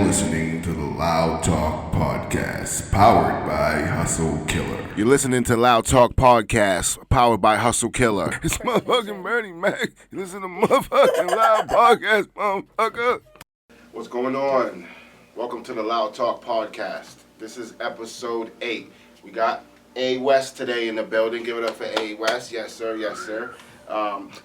listening to the Loud Talk Podcast, powered by Hustle Killer. You're listening to Loud Talk Podcast, powered by Hustle Killer. It's motherfucking Bernie Mac. You listen to motherfucking Loud Podcast, motherfucker. What's going on? Welcome to the Loud Talk Podcast. This is episode 8. We got A West today in the building. Give it up for A West. Yes, sir. Yes, sir.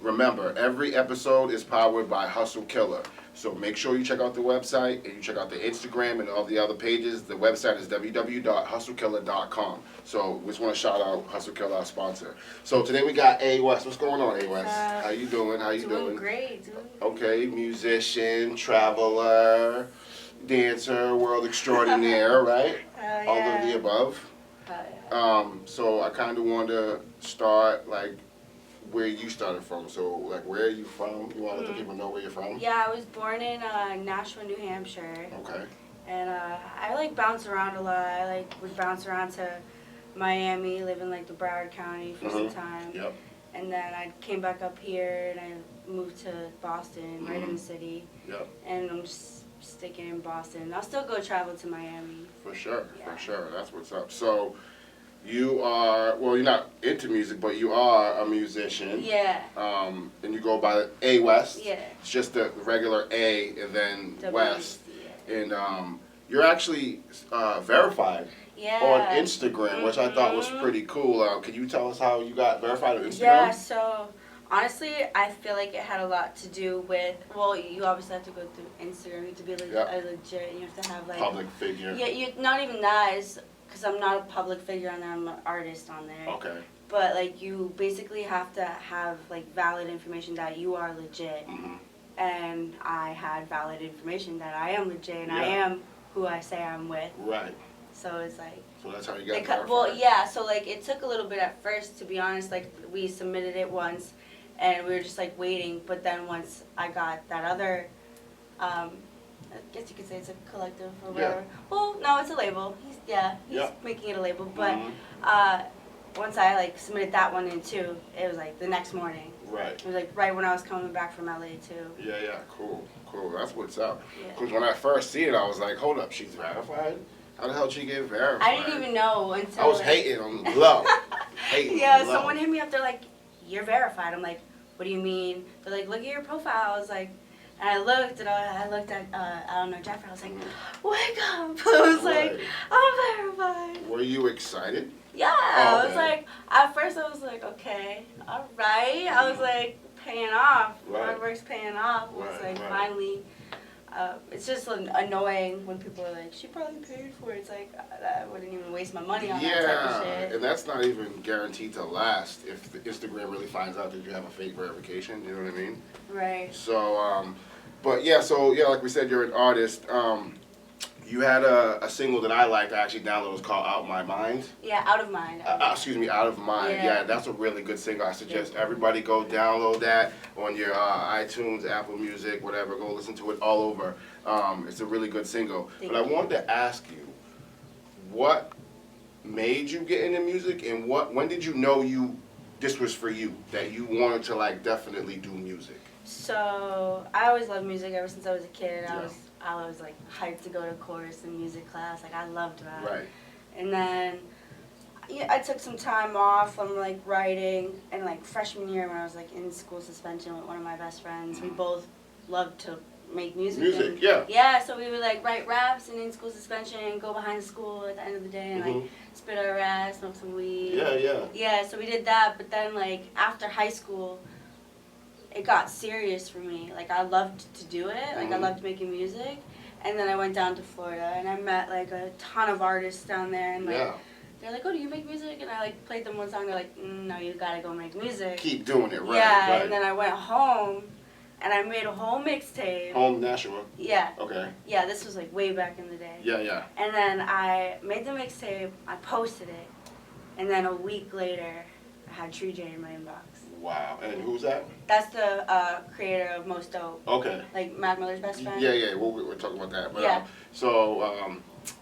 Remember, every episode is powered by Hustle Killer. So make sure you check out the website and you check out the Instagram and all the other pages. The website is www.hustlekiller.com. So we just want to shout out Hustle Killer, our sponsor. So today we got A West. What's going on, A West? How you doing? How you doing? Doing great. Okay, musician, traveler, dancer, world extraordinaire, right? Yeah. All of the above. Yeah. So I kind of wanted to start like where you started from. So like, where are you from? You want to let the people know where you're from? Yeah, I was born in Nashua, New Hampshire. Okay. And I like bounce around a lot. I would bounce around to Miami, live in the Broward County for some time. Yep. And then I came back up here and I moved to Boston, right in the city. Yep. And I'm just sticking in Boston. I'll still go travel to Miami. For sure. Yeah. For sure. That's what's up. So you are, well, you're not into music, but you are a musician. Yeah. And you go by A West. Yeah. It's just the regular A and then West. Yeah. And you're actually verified Yeah. on Instagram, which I thought was pretty cool. Can you tell us how you got verified on Instagram? Yeah, so honestly, I feel like it had a lot to do with, well, you obviously have to go through Instagram. You have to be legit. You have to have Public figure. Yeah, not even that is, because I'm not a public figure on there, I'm an artist on there. Okay. But you basically have to have valid information that you are legit. Mm-hmm. And I had valid information that I am legit and I Yeah. am who I say I'm with. Right. So it's So that's how you got verified. well, yeah, so it took a little bit at first, to be honest. We submitted it once and we were just waiting, but then once I got that other, I guess you could say it's a collective or whatever. Yeah. Well, no, it's a label. He's Yeah. making it a label, but Mhm. once I submitted that one in too, it was the next morning. Right. It was right when I was coming back from LA too. Yeah, cool. That's what's up. Yeah. Because when I first see it, I was like, hold up, she's verified? How the hell did she get verified? I didn't even know until I was hating on the low. Hating Yeah, on the low. someone hit me up. They're like, "You're verified." I'm like, "What do you mean?" They're like, "Look at your profile." I was like, and I looked at I don't know, Jeffrey. I was like, "Wake up!" I was like, Right. "I'm verified." Were you excited? Yeah, Oh, I was okay. at first I was like, okay, all right. I was paying off. Right. Hard work's paying off. It's Right. finally. It's just annoying when people are like, she probably paid for it. It's I wouldn't even waste my money on that type of Yeah, shit. and that's not even guaranteed to last if the Instagram really finds out that you have a fake verification, you know what I mean? Right. So, like we said, you're an artist. You had a single that I liked, I actually downloaded, it was called Out My Mind. Yeah, Out of Mind. Out of Mind. Yeah. Yeah, that's a really good single. I suggest everybody go download that on your iTunes, Apple Music, whatever. Go listen to it all over. It's a really good single. Thank But I you. wanted to ask you, what made you get into music, and when did you know this was for you, that you wanted to definitely do music? So I always loved music ever since I was a kid. Yeah. I was hyped to go to chorus and music class. I loved that. Right. And then I took some time off from writing, and freshman year when I was in school suspension with one of my best friends, we both loved to make music. Music, and, yeah. Yeah, so we would write raps and in school suspension and go behind the school at the end of the day and Mhm. spit our ass, smoke some weed. Yeah. Yeah, so we did that, but then after high school, it got serious for me. I loved to do it. I Mhm. loved making music. And then I went down to Florida and I met a ton of artists down there, and Yeah. they're like, "Oh, do you make music?" And I played them one song. They're like, "No, you gotta go make music." Keep doing it, right. Yeah, right. and then I went home and I made a whole mixtape. Home Nashua. Yeah. Okay. Yeah, this was way back in the day. Yeah. And then I made the mixtape, I posted it, and then a week later, I had Tree J in my inbox. Wow. And who's that? That's the creator of Most Dope, Okay. Mac Miller's best friend. Yeah. We'll talk about that. But, Yeah. So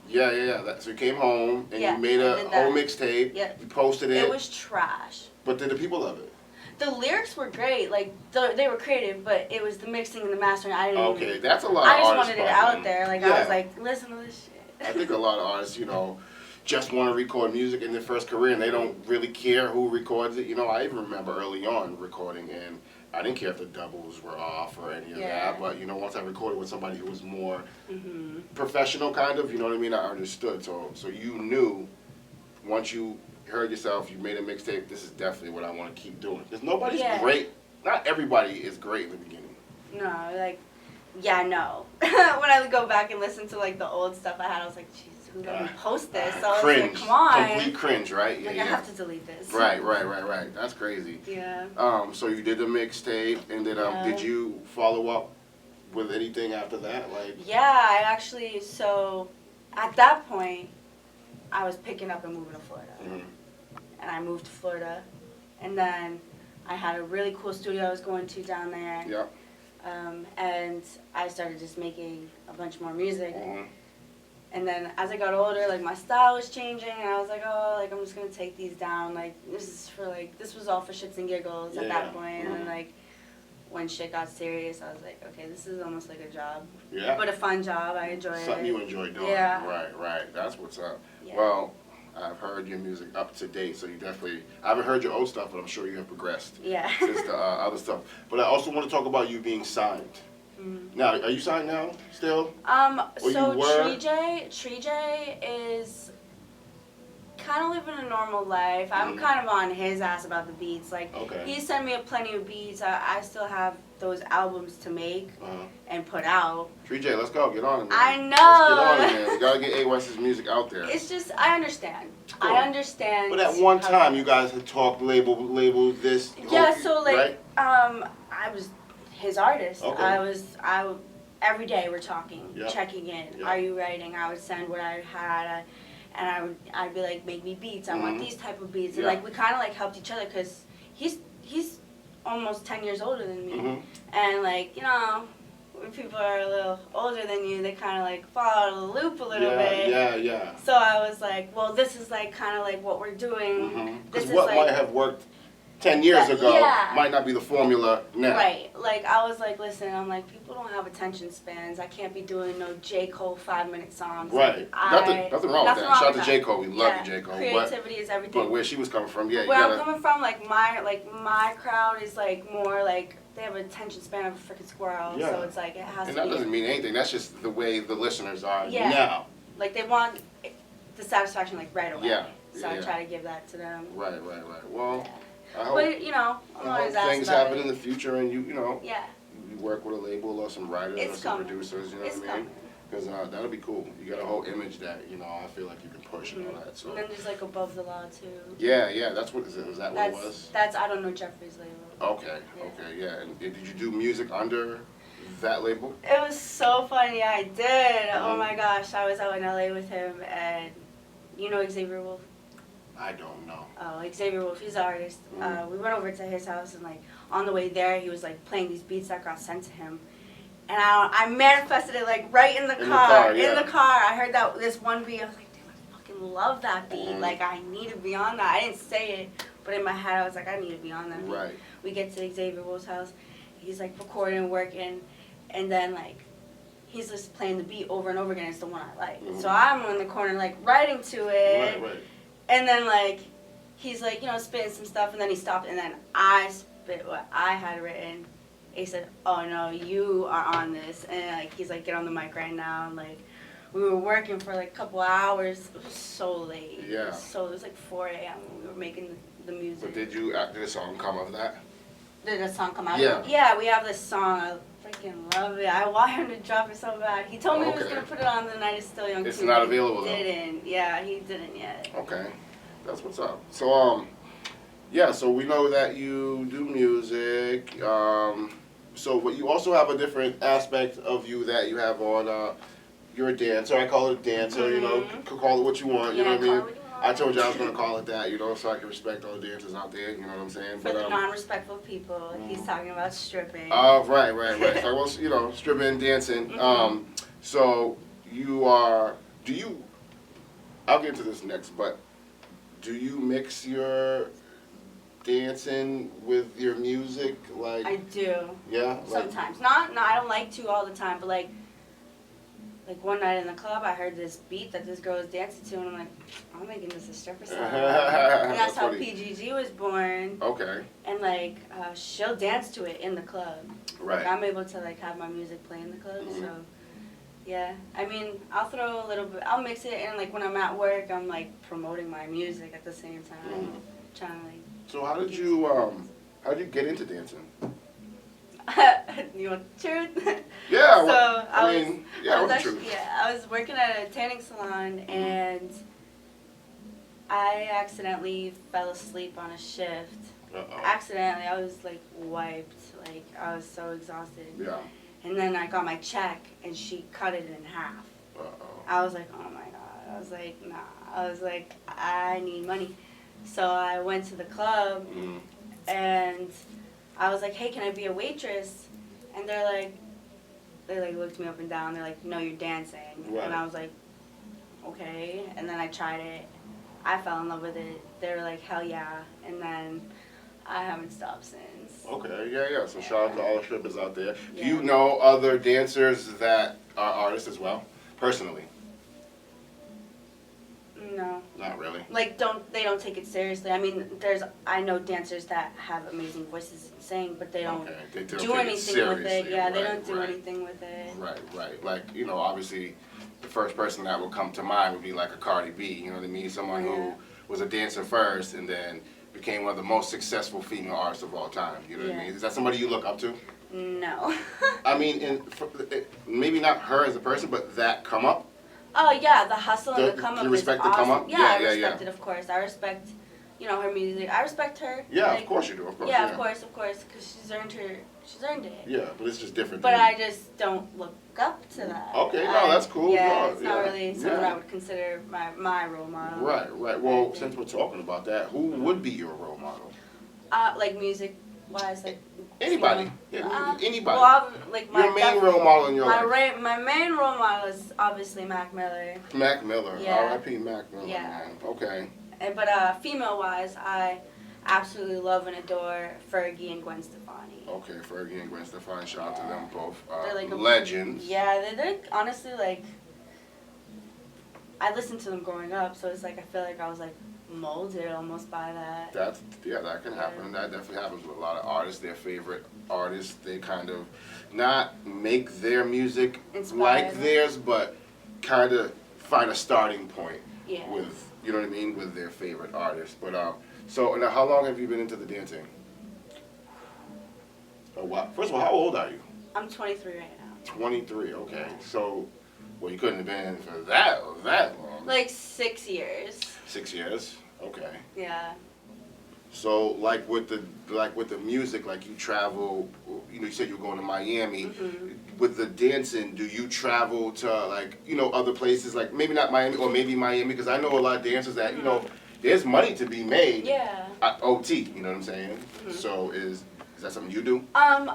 you came home and Yeah, you made I a did that. whole mixtape. Yeah. You posted it. It was trash. But did the people love it? The lyrics were great, like they were creative, but it was the mixing and the mastering. I didn't. Okay, that's a lot I of just artists. wanted it out there. Like I Yeah. was like, listen to this shit. I think a lot of artists, just want to record music in their first career and they don't really care who records it. I even remember early on recording and I didn't care if the doubles were off or any of that, but once I recorded with somebody who was more professional kind of, you know what I mean, I understood. So you knew once you heard yourself, you made a mixtape, this is definitely what I want to keep doing. Because nobody's great, not everybody is great in the beginning. No, like, no. When I go back and listen to like the old stuff I had, I was like, jeez, who let me post this? So I was cringe, like, come on. complete cringe, right? Like, I have to delete this. Right. That's crazy. Yeah. So you did the mixtape, and then did you follow up with anything after that? Like. Yeah, I actually. So, at that point, I was picking up and moving to Florida, and I moved to Florida, and then I had a really cool studio I was going to down there. Yeah. And I started just making a bunch more music. And then as I got older, like my style was changing, and I was like, oh, like I'm just gonna take these down. Like this was all for shits and giggles at that point. And then like when shit got serious, I was like, okay, this is almost like a job. Yeah. But a fun job. I enjoy it. Something you enjoy doing. Yeah. Right. That's what's up. Yeah. Well, I've heard your music up to date, so you definitely. I haven't heard your old stuff, but I'm sure you have progressed. Yeah. Since the other stuff. But I also want to talk about you being signed. Now, are you signed now still? So you were? Tree J is kind of living a normal life. I'm kind of on his ass about the beats. Like, he sent me plenty of beats. I still have those albums to make and put out. Tree J, let's go. Get on it, man. I know. Let's get on it, man. We gotta get A West's music out there. It's just, I understand. Cool. I understand. But at one time, you guys had talked label this. Yeah, so like, right? I was his artist. Okay. Every day we're talking, checking in. Yep. Are you writing? I would send what I had, and I'd be like, make me beats. I want these type of beats, and like we kind of like helped each other because he's almost 10 years older than me, and like when people are a little older than you, they kind of like fall out of the loop a little bit. Yeah. So I was like, well, this is like kind of like what we're doing. Because what might have worked 10 years ago might not be the formula now. Right. Like, I was like, listen, I'm like, people don't have attention spans. I can't be doing no J. Cole 5-minute songs. Right. Nothing wrong with that. Shout out to J. Cole. We love you, J. Cole. Creativity is everything. But where she was coming from, where I'm coming from, like my crowd is like more like they have an attention span of a freaking squirrel. Yeah. So it's like it has to be. And that doesn't mean anything. That's just the way the listeners are now. Like they want the satisfaction like right away. Yeah. So I try to give that to them. Right. Well. I hope, but I'm always asking things happen in the future, and you work with a label or some writers or some producers. You know what I mean? Because that'll be cool. You got a whole image that I feel like you can push and all that. So. And then there's like Above the Law too. Yeah. That's what is it? Is that what it was? That's I Don't Know Jeffrey's label. Okay. Yeah. And did you do music under that label? It was so funny. I did. Oh my gosh, I was out in LA with him, and Xavier Wolf. I don't know. Oh, Xavier Wolf, he's an artist. We went over to his house, and like on the way there, he was like playing these beats that got sent to him, and I manifested it like right in the car. In the car, I heard this one beat. I was like, damn, I fucking love that beat. Like I need to be on that. I didn't say it, but in my head, I was like, I need to be on that beat. Right. We get to Xavier Wolf's house. He's like recording, working, and then like he's just playing the beat over and over again. It's the one I like. So I'm in the corner like writing to it. Right. And then, like, he's, like, spitting some stuff, and then he stopped, and then I spit what I had written. He said, oh, no, you are on this. And, like, he's like, get on the mic right now. And, like, we were working for, like, a couple hours. It was so late. Yeah. It was like 4 a.m. when we were making the music. But did the song come of that? Did the song come out? Yeah. Yeah, we have this song. I freaking love it. I want him to drop it so bad. He told me he was going to put it on The Night Is Still Young, It's too. not available, though. He didn't. Yeah, he didn't yet. Okay. That's what's up. So, so we know that you do music. But you also have a different aspect of you that you have on. You're a dancer. I call it a dancer. Could call it what you want. You know what I mean? I told you I was gonna call it that. So I can respect all the dancers out there. You know what I'm saying? For the non-respectful people, he's talking about stripping. Right. So stripping, dancing. So you are. Do you? I'll get into this next, but. Do you mix your dancing with your music? Like, I do. yeah? Like, Sometimes. Not, I don't like to all the time, but like one night in the club, I heard this beat that this girl was dancing to, and I'm like, I'm making this a stripper song. And that's how funny. PGG was born. Okay. And like, she'll dance to it in the club. Right. Like, I'm able to like have my music play in the club, so yeah. I mean, I'll throw a little bit, I'll mix it in, like when I'm at work, I'm like promoting my music at the same time, trying to like. So how did you get into dancing? You want the truth? Yeah. So I was the actually, truth. yeah, I was working at a tanning salon and I accidentally fell asleep on a shift. Uh-oh. Accidentally, I was like wiped, like I was so exhausted. Yeah. And then I got my check and she cut it in half. Uh-oh. I was like, oh my god. I was like, nah. I was like, I need money. So I went to the club and I was like, hey, can I be a waitress? And they looked me up and down. They're like, no, you're dancing. Right. And I was like, okay. And then I tried it. I fell in love with it. They were like, hell yeah. And then I haven't stopped since. Okay, yeah. So shout out to all the strippers out there. Yeah. Do you know other dancers that are artists as well, personally? No. Not really. Like, they don't take it seriously. I mean, I know dancers that have amazing voices and sing, but they don't They don't do take anything with it. seriously. Yeah, they Right, don't do right. anything with it. Right. Like, obviously, the first person that would come to mind would be like a Cardi B, you know what I mean? Someone who was a dancer first and then became one of the most successful female artists of all time, you know what I mean? Is that somebody you look up to? No. I mean, maybe not her as a person, but that come up? Oh, yeah, the hustle and the come up. You respect is the come awesome. up? Yeah, I respect it, of course. I respect, her music. I respect her. Yeah, like, of course you do, of course. Yeah, of course, because she's earned it. Yeah, but it's just different. But I just don't look up to that. Okay, no, that's cool. Yeah, No, it's not really someone I would consider my role model. Right. Well, since we're talking about that, who would be your role model? Like music-wise, like. Anybody. Yeah, anybody. Well, like your main role model in your life. My main role model is obviously Mac Miller. Mac Miller. Yeah. R.I.P. Mac Miller. Yeah. Man. Okay. But female-wise, I absolutely love and adore Fergie and Gwen Stefani. Okay, Fergie and Gwen Stefani. Shout out to them both. They're like legends. Yeah, they're honestly like. I listened to them growing up, so it's like I feel like I was like molded almost by that. That can happen. That definitely happens with a lot of artists. Their favorite artists, they kind of not make their music like theirs, but kind of find a starting point with, you know what I mean, with their favorite artist. But so now, how long have you been into the dancing? Oh, wow. First of all, how old are you? I'm 23 right now. 23. Okay. So, well, you couldn't have been for that long. Like 6 years. 6 years. Okay. Yeah. So like with the music, like you travel, you said you were going to Miami. Mm-hmm. With the dancing, do you travel to like, other places, like maybe not Miami or maybe Miami? Because I know a lot of dancers that, there's money to be made. Yeah. At OT, you know what I'm saying? Mm-hmm. So is that something you do? I'm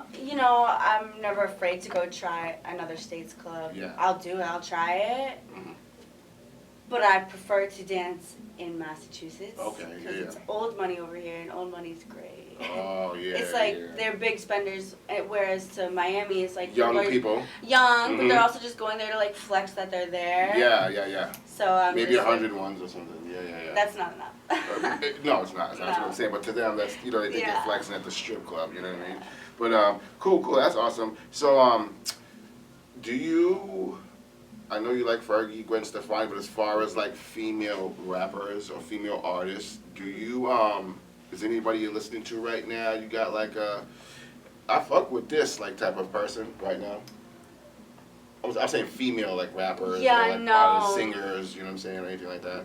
never afraid to go try another state's club. Yeah. I'll do it, I'll try it. Mm-hmm. But I prefer to dance in Massachusetts. Okay, Because it's old money over here, and old money's great. Oh, yeah. It's like they're big spenders, whereas to Miami, it's like young people. Young, but they're also just going there to like flex that they're there. Yeah. So maybe 100 ones or something. Yeah. That's not enough. No, it's not. That's what I'm saying. But to them, that's they think they're flexing at the strip club. You know what I mean? But cool. That's awesome. So do you? I know you like Fergie, Gwen Stefani, but as far as like female rappers or female artists, do you is anybody you're listening to right now? You got like I fuck with this like type of person right now. I'm saying female like rappers or like artists, singers, you know what I'm saying, or anything like that.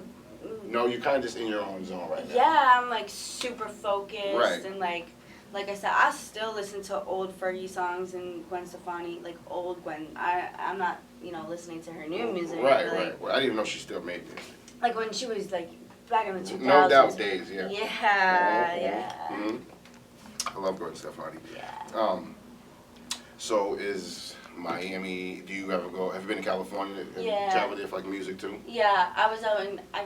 No, you're kind of just in your own zone right now. Yeah, I'm like super focused and like I said, I still listen to old Fergie songs and Gwen Stefani, like old Gwen. I'm not, listening to her new music. Right. Well, I didn't even know she still made music. Like when she was like back in the 2000s. No Doubt days, yeah. Yeah. I love Gwen Stefani. Yeah. So is Miami? Do you ever go? Have you been to California and travel there for like music too? Yeah, I was out and I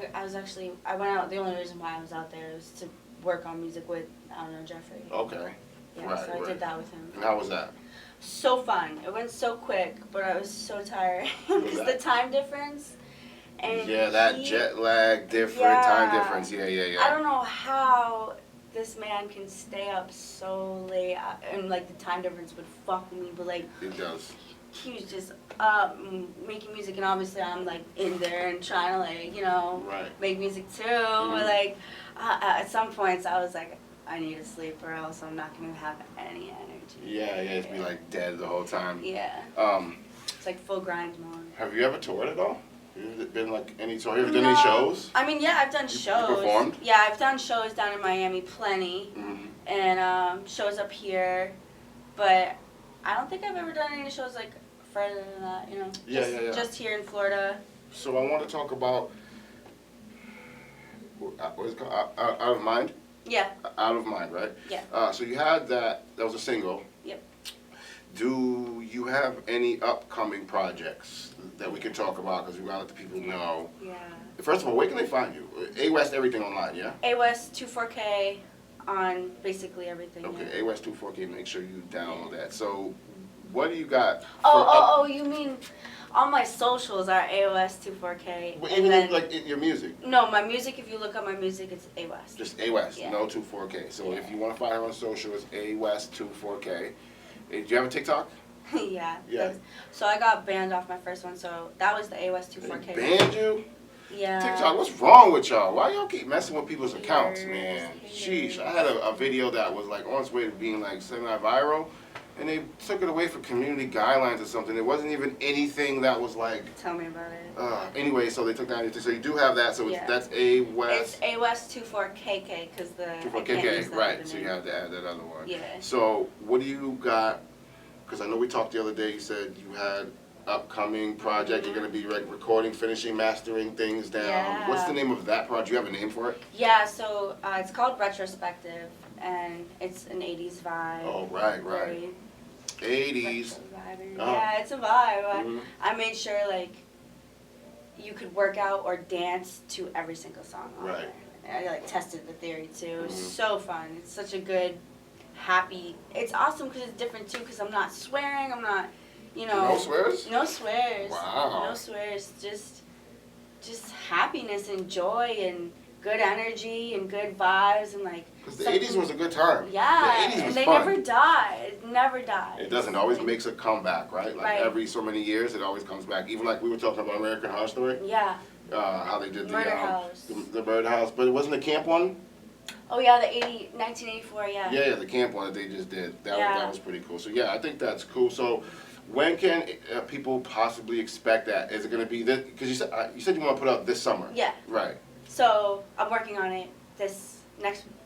went out. The only reason why I was out there was to work on music with, I don't know, Jeffrey. Okay. Yeah, Right, so I right. did that with him. And how was that? So fun. It went so quick, but I was so tired Was because the that- time difference. And yeah, that he- jet lag, different Yeah. time difference. Yeah, yeah, yeah. I don't know how this man can stay up so late, and like the time difference would fuck with me, but like It does. he was just up making music, and obviously I'm like in there and trying to like, you know, Right. make music too. Mhm. But like at some points I was like, I need to sleep or else I'm not gonna have any energy. Yeah, yeah, it's be like dead the whole time. Yeah, Um, it's like full grind mode. have you ever toured at all? Have you been like any tour? Have you ever done any shows? I mean, yeah, I've done You shows. performed? Yeah, I've done shows down in Miami, plenty, Mm-hmm. and shows up here, but I don't think I've ever done any shows like further than that. You know, Yeah, just, yeah, yeah. just here in Florida. So I want to talk about what is it called? Out of Mind. Yeah, Out of Mind, right? Yeah. So you had that. That was a single. Yep. Do you have any upcoming projects that we can talk about? Because we gotta let the people know. yeah. First of all, where can they find you? A-West everything online, yeah? AWS 24K on basically everything. Okay, Yeah. A-West 24K. Make sure you download that. So, what do you got? Oh, you mean all my socials are AOS 24K. Well, and even then, like in your music. no, my music, if you look up my music, it's AWS. Just A-West, Yeah. no 24K. So Yeah. if you want to find her on social, it's A-West 24K. Do you have a TikTok? Yeah. Yeah. So I got banned off my first one, so that was the AOS They 24K. banned you? Yeah. TikTok, what's wrong with y'all? Why y'all keep messing with people's accounts, Haters, man? haters. Sheesh. I had a video that was like on its way to being like semi-viral, and they took it away for community guidelines or something. It wasn't even anything that was like, Tell me about it. anyway, so they took down anything. So you do have that, so Yeah. that's A-West. It's AOS 24KK because the. I can't use 24KK, that right, other so you name. have to add that other one. Yeah. So what do you got, because I know we talked the other day, you said you had upcoming project, you're going to be like recording, finishing, mastering things down. Yeah. What's the name of that project? Do you have a name for it? Yeah, so it's called Retrospective, and it's an 80s vibe. Oh, right, right. Very 80s. retro vibe. Oh. Yeah, it's a vibe. Mhm. I made sure, like, you could work out or dance to every single song on Right. there. I, like, tested the theory, too. It was Mhm. so fun. It's such a good, happy... It's awesome because it's different, too, because I'm not swearing, I'm not, you know... No swears? No swears. Wow. No swears. Just happiness and joy and good energy and good vibes and like. Because the something- 80s was a good time. Yeah, The 80s was and they fun. never die. It never dies. It doesn't always makes a comeback, right? Like Right. every so many years, it always comes back. Even like we were talking about American Horror Story, Yeah. how they did the Murder House. the Murder House, but it wasn't the camp one. Oh yeah, the 1984. Yeah. Yeah, the camp one that they just did. That Yeah. was pretty cool. So yeah, I think that's cool. So when can people possibly expect that? Is it going to be this? Because you said you want to put out this summer. Yeah. Right. So I'm working on it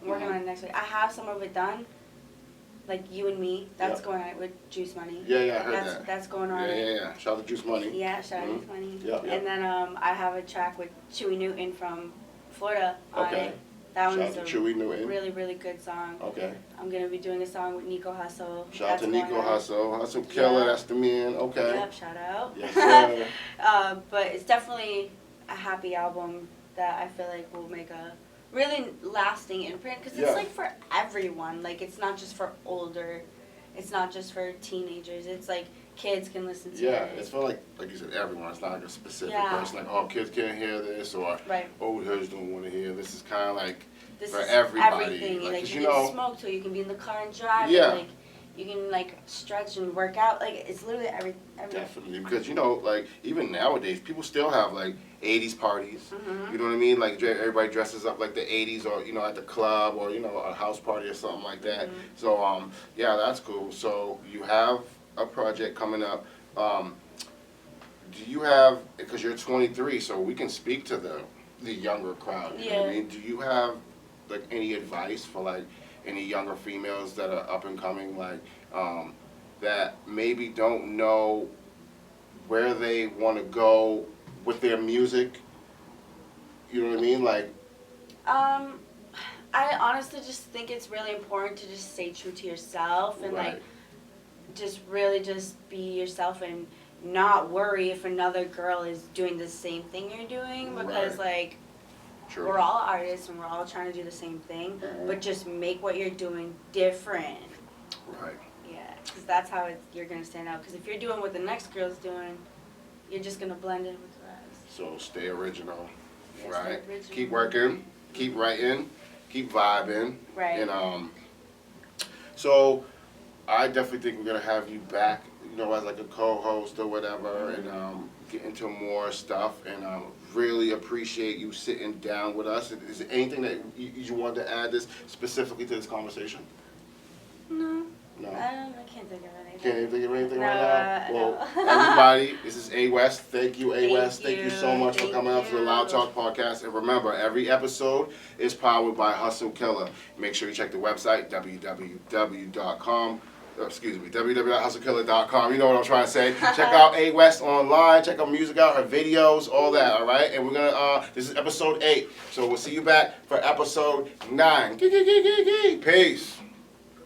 working Mhm. on it next week. I have some of it done. Like You and Me, that's Yep. going on it with Juice Money. Yeah, yeah, I heard that's, that. That's going Yeah, on it. yeah. Shout out to Juice Money. Yeah, shout out Mhm. Juice Money. Yeah, yeah. And then I have a track with Chewy Newton from Florida on Okay. it. That Shout one's out a to Chewy Newton. really, really good song. Okay. I'm gonna be doing a song with Nico Hustle. Shout out That's to going Nico on. Hustle. Hustle Killer, Yeah. that's the man. Okay. Yep, shout out. Yes, sir. But it's definitely a happy album that I feel like will make a really lasting imprint because it's Yeah. like for everyone. Like it's not just for older, it's not just for teenagers. It's like kids can listen to Yeah, it. it's for like you said, everyone. It's not like a specific Yeah. person. Like, oh, kids can't hear this, or Right. old heads don't want to hear. This is kind of like This for is everybody. everything. Like, Like 'cause you you can know- smoke to, you can be in the car and drive. Yeah. And, like you can like stretch and work out. Like it's literally every. Definitely, because like even nowadays, people still have like 80s parties. Mhm. You know what I mean? Like everybody dresses up like the 80s, or at the club, or a house party or something like that. Mhm. So yeah, that's cool. So you have a project coming up. Do you have, because you're 23, so we can speak to the younger crowd. You know what I Yeah. mean? Do you have like any advice for like any younger females that are up and coming, like that maybe don't know where they want to go with their music? You know what I mean? Like, I honestly just think it's really important to just stay true to yourself and right. like just really just be yourself and not worry if another girl is doing the same thing you're doing because Right. like True. We're all artists and we're all trying to do the same thing, but just make what you're doing different. Right. Yeah, because that's how you're going to stand out. Because if you're doing what the next girl's doing, you're just going to blend in with the rest. So stay original, Yeah, right? stay original. Keep working, keep writing, keep vibing. Right. And so I definitely think we're gonna have you back, you know, as like a co-host or whatever, and get into more stuff. And really appreciate you sitting down with us. Is there anything that you wanted to add this specifically to this conversation? No. No. I can't think of anything. Can't even think of anything No, right now? Well, no. everybody, this is A West. Thank you, A Thank West. Thank you so much for Thank coming out to the you. Loud Talk podcast. And remember, every episode is powered by Hustle Killer. Make sure you check the website, www.hustlekiller.com. You know what I'm trying to say. Check out A West online. Check her music out, her videos, all that, all right? And we're going to, this is episode 8. So we'll see you back for episode 9. Peace.